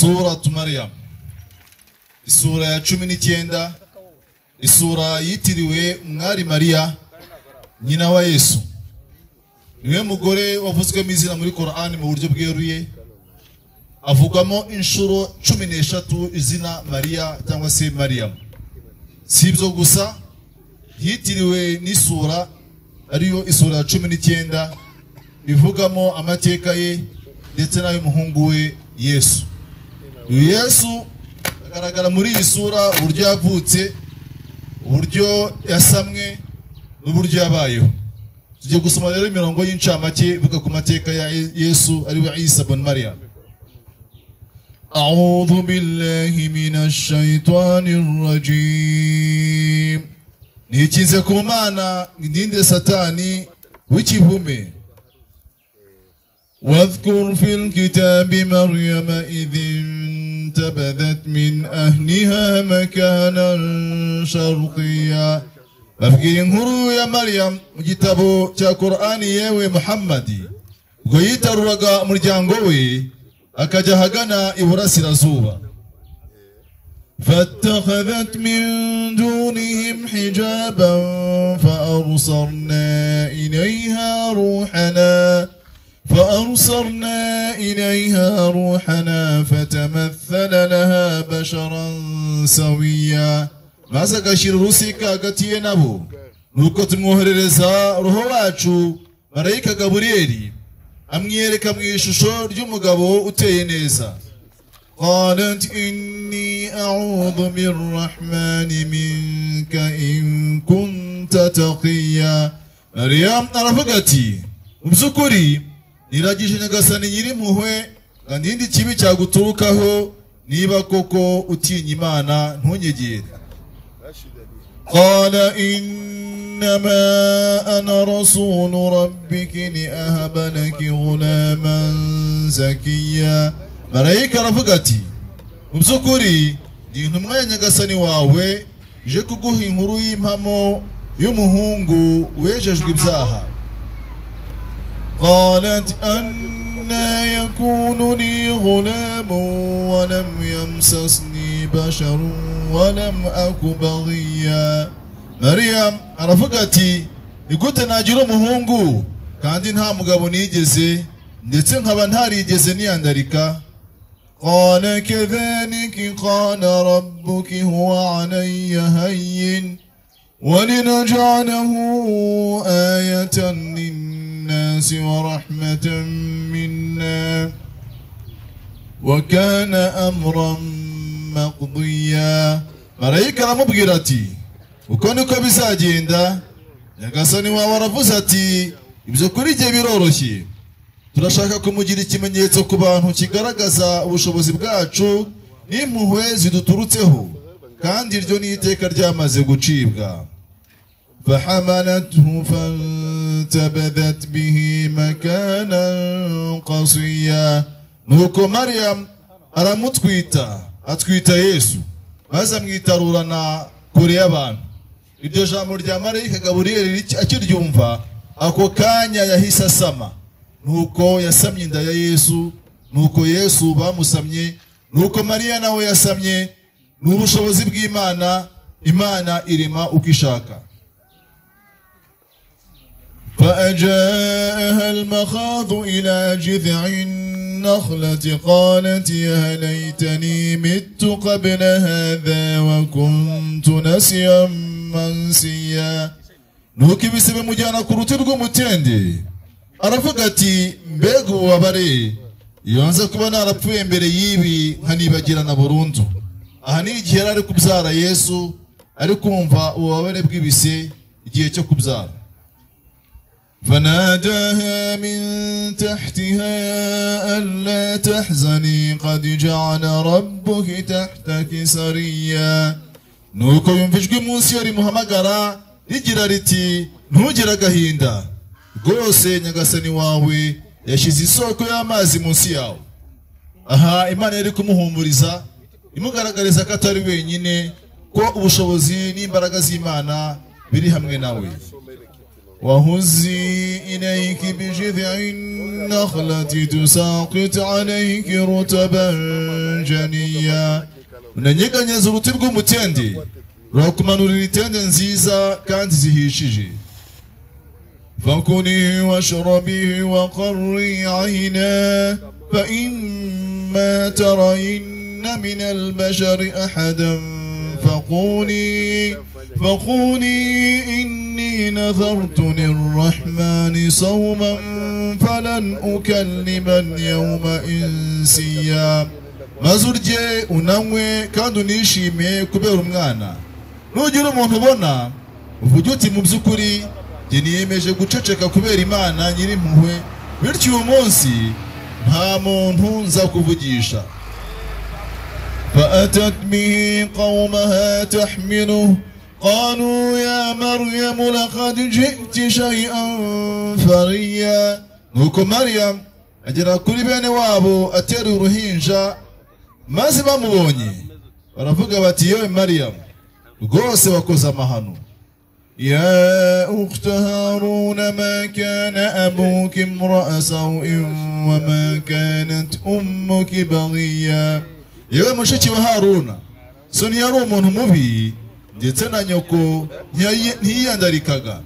Suratu Maryam, isura ya 19, isura yitiriwe Umwari Mariya nyina wa Yesu. Niwe mugore wavuzwe izina muri Qur'an mu buryo bweruye, avugamo inshuro 13 izina Mariya cyangwa se Maryam. Sibyo gusa, yitiriwe n'isura ariyo isura ya 19 bivugamo amateka ye ndetse n'ay'umuhungu we Yesu. Yesu agaragara muri iyi sura uburyo yavutse, uburyo yasamwe n'uburyo yabayeho. Tugiye gusoma rero imirongo y'incamake ivuga ku mateka ya Yesu ari we Isa ibn Maryam. A'udhu billahi minash shaitanir rajim. Nikinze ku Mana ndinde Satani w'ikivume. واذكر في الكتاب مريم إذ انتبذت من أهلها مكانا شرقيا. بفكر inkuru ya Maryam mu gitabo cya Qur'ani yewe Muhammadi, ubwo yitaruraga umuryango we akajya hagana iburasirazuba. فاتخذت من دونهم حجابا فأرسلنا إليها روحنا فتمثل لها بشرا سويا. maze agashyira urusika hagati ye nabo, nuko tumwoherereza roho wacu marayika Gaburiyeli amwiyereka mu ishusho ry'umugabo uteye neza. قالت إني أعوذ بالرحمن منك إن كنت تقيا. Maryam aravuga ati, mu by'ukuri niragije Nyagasani Nyirimpuhwe kandi indi kibi cyaguturukaho niba koko utinya Imana ntunyegere. قال إنما أنا رسول ربك لأهب لك غلاما زكيا. Marayika aravuga ati, mu by'ukuri ndi intumwa ya Nyagasani wawe ije kuguha inkuru y'impamo y'umuhungu wejejwe ibyaha. قالت أنى يكون لي غلام ولم يمسسني بشر ولم أك بغيا. Maryam aravuga ati, ni gute nagira umuhungu kandi nta mugabo nigeze ndetse nkaba ntarigeze niyandarika. قال كذلك قال ربك هو علي هين ولنجعله آية للناس ورحمة منا وكان أمرا مقضيا. Marayika aramubwira ati, uko niko bizagenda. Nyagasani wawe aravuze ati, ibyo kuri jye biroroshye. Turashaka kumugira ikimenyetso ku bantu kigaragaza ubushobozi bwacu n'impuhwe ziduturutseho, kandi iryo ni iteka ryamaze gucibwa. فحملته فانتبذت به مكانا قصيا. nuko Maryam aramutwita, atwita Yesu, maze amwitarurana kure y'abantu. Iryo jambo rya marayika Gaburiyeli akiryumva, ako kanya yahise asama. Nuko yasamye inda ya Yesu, nuko Yesu bamusamye, nuko Mariya nawe yasamye. N'ubushobozi bw'Imana, Imana irema ukishaka. فأجاءها المخاض إلى جذع النخلة قالت يا ليتني مت قبل هذا وكنت نسيا منسيا. nuko ibise bimujyana ku ruti rw'umutende, aravuga ati, mbega ububabare iyo nza kuba narapfuye mbere y'ibi nkanibagirana burundu. Aha ni igihe yari ari kubyara Yesu, ari kumva ububabare bw'ibise igihe cyo kubyara. فناداها من تحتها ألا تحزني قد جعل ربك تحتك سريا. nuko yumva ijwi munsi yari muhamagara rigira riti, ntugire agahinda, rwose Nyagasani wawe yashyize isoko y'amazi munsi yawe. Aha Imana yari kumuhumuriza, imugaragariza ko atari wenyine, ko ubushobozi n'imbaraga z'Imana biri hamwe nawe. وهزي إليك بجذع النخلة تساقط عليك رطبا جنيا unanyeganyeza uruti rw'umutende rurakumanurira itende nziza kandi zihishije فكلي واشربي وقري عينا فإما ترين من البشر أحدا فقولي إني نذرت للرحمن صوما فلن أكلم اليوم إنسيا mazurye unanywe kandi unishime kubera umwana nugira umuntu ubona uvuge uti mu by'ukuri njye niyemeje guceceka kubera Imana nyirimpuhwe bityo uyu munsi nta muntu nza kuvugisha فأتت به قومها تحمله قالوا يا مريم لقد جئت شيئا فريا nuko Mariam agera kuri bene wabo atera uruhinja maze bamubonye baravuga bati yewe Mariam rwose wakoze amahano يا أخت هارون ما كان أبوك امرأ سوء وما كانت أمك بغيا yewe mushiki wa Haruna so ntiyari umuntu mubi ndetse na nyoko ntiyandarikaga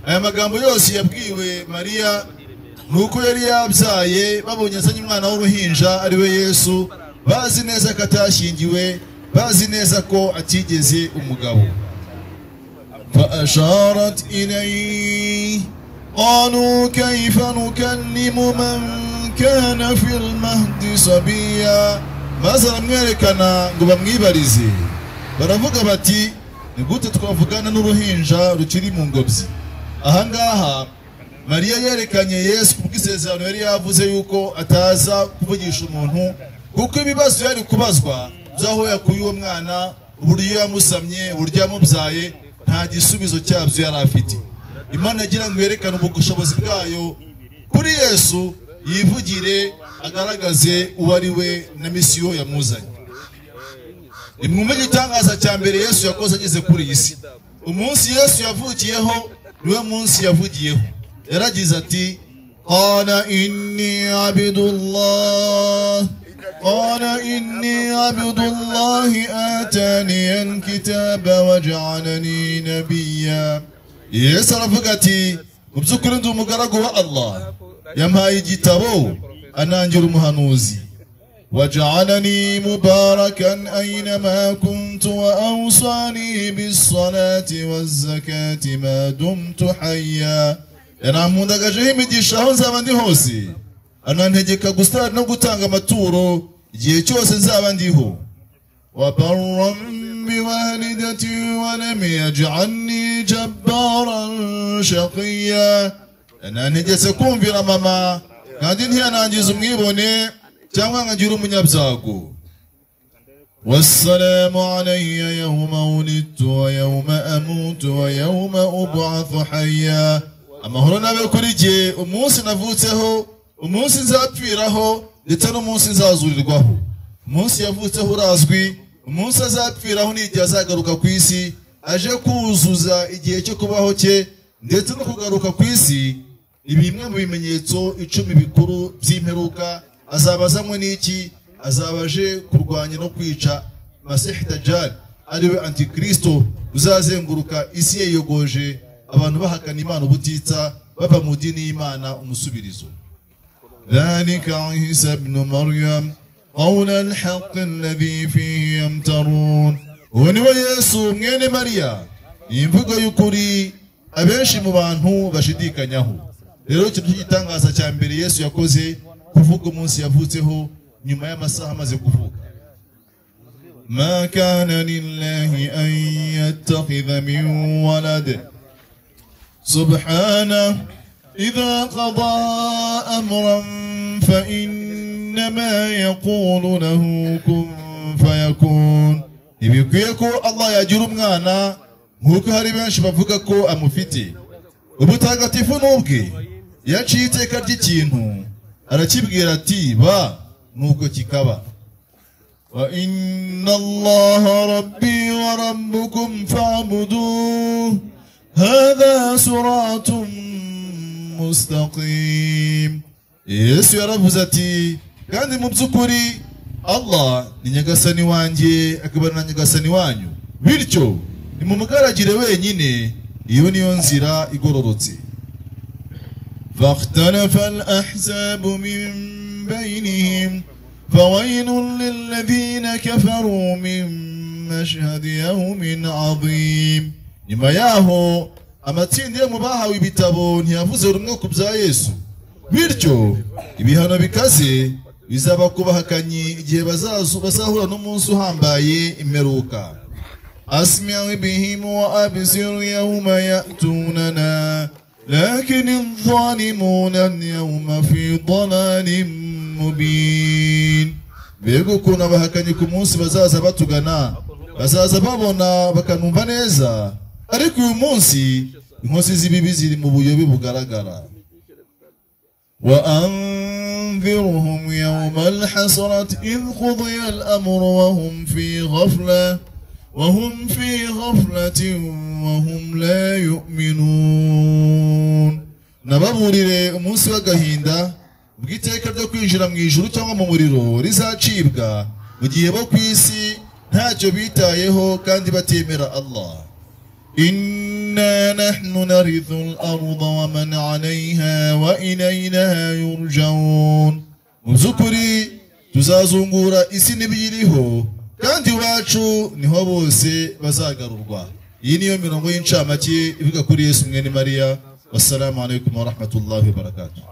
aya magambo yose yabwiwe Mariya nuko yari yabyaye babonye azanye umwana w'uruhinja ari we Yesu bazi neza ko atashyingiwe bazi neza ko atigeze umugabo فأشارت إليه قالوا كيف نكلم من كان في المهد صبيا maze aramwerekana ngo bamwibarize baravuga bati ni gute twavugana n'uruhinja rukiri mu ngobyi ahangaha Mariya yerekanye Yesu kubw'isezerano yari yavuze yuko ataza kuvugisha umuntu kuko ibibazo yari kubazwa byaho yakuye uwo mwana uburyo yamusamye uburyo yamubyaye nta gisubizo cyabyo yari afite Imana agira ngo yerekane ubushobozi bwayo kuri Yesu yivugire agaragaze uwo ari we na misiyo yamuzanye nimwumve igitangaza cya mbere Yesu yakoze ageze kuri iyi si umunsi Yesu yavukiyeho niwe munsi yavugiyeho yaragize ati qala inni abdullah atani alkitaba waj'alani nabiyya Yesu aravuga ati mu by'ukuri ndi umugaragu wa Allah yampaye igitabo anangira umuhanuzi waj'alani mubarakan aynama kuntu wa awsani bis-salati waz-zakati ma dumtu hayya yarampundagajeho imigisha aho nzaba ndi hose anantegeka gusara no gutanga amaturo igihe cyose nzaba ndiho wa barran biwalidati wa lam yaj'alni jabbaran shaqiyya anantegetse kumvira mama kandi ntiyanangiza umwibone cyangwa nkagira umunyabyago wassalamu alayya yawma wulidtu wa yawma amutu wa yawma ub'athu hayya amahoro nabe kuri jye umunsi navutseho umunsi nzapfiraho ndetse n'umunsi nzazurirwaho umunsi yavutseho urazwi umunsi azapfiraho n'igihe azagaruka ku isi aje kuzuza igihe cyo kubaho cye ndetse no kugaruka ku isi ibimwe mu bimenyetso 10 bikuru by'imperuka azaba azanywe n'iki azaba aje kurwanya no kwica Masih Dajjal ariwe antikristo uzazenguruka isi yeyogoje abantu bahakana Imana ubutitsa bava mu dini y'Imana umusubirizo ذلك عيسى ابن مريم قول الحق الذي فيه يمترون وني ويسوع mwene Mariya imvugo y'ukuri abenshi mu bantu bashidikanyaho rero kintu gitangaza cya mbere Yesu yakoze kuvuga umunsi yavutseho nyuma y'amasaha amaze kuvuga ما كان لله أن يتخذ من ولد سبحانه إذا قضى أمرا فإنما يقول له كن فيكون ibikwiye ko Allah yagira umwana nkuko hari benshi bavuga ko amufite ubutagatifu n'ubwe yaciye iteka ry'ikintu arakibwira ati ba nuko kikaba wa inna Allaha rabbi wa rabbukum fa'buduhu hadha siratun mustaqim Yesu yaravuze ati kandi mu by'ukuri Allah ni nyagasani wanjye akaba na nyagasani wanyu, bityo nimumugaragire wenyine, iyo niyo nzira igororotse. فاختلف الأحزاب من بينهم فويل للذين كفروا من مشهد يوم عظيم. nyuma yaho amatsinda yo mubahawe ibitabo ntiyavuze rumwe ku bya Yesu, bityo ibihano bikaze bizaba kubahakanyi igihe bazahura n'umunsi uhambaye imperuka. asmi'u bihim wa absir yawma ya'tunana lakin adh-dhalimuna al-yawma fi dhalalin mubin. mbega ukuntu abahakanyi ku munsi bazaza batugana, bazaza babona bakanumva neza, ariko uyu munsi inkozi z'ibibi ziri mu buyobe bugaragara. وأنذرهم يوم الحسرة إذ قضي الأمر وهم في غفلة وهم لا يؤمنون. nababurire umunsi w'agahinda bw'iteka ryo kwinjira mu ijuru cyangwa mu muriro rizacibwa mu gihe bo ku isi ntacyo bitayeho kandi batemera Allah. إنا نحن نرث الأرض ومن عليها وإلينا يرجعون. muzukuri tuzazungura isi n'ibiyiriho kandi iwacu niho bose bazagarurwa. iyi niyo mirongo y'incamake ivuga kuri Yesu mwene Mariya. Wassalamu alaikum wa rahmatullahi wa barakatuh.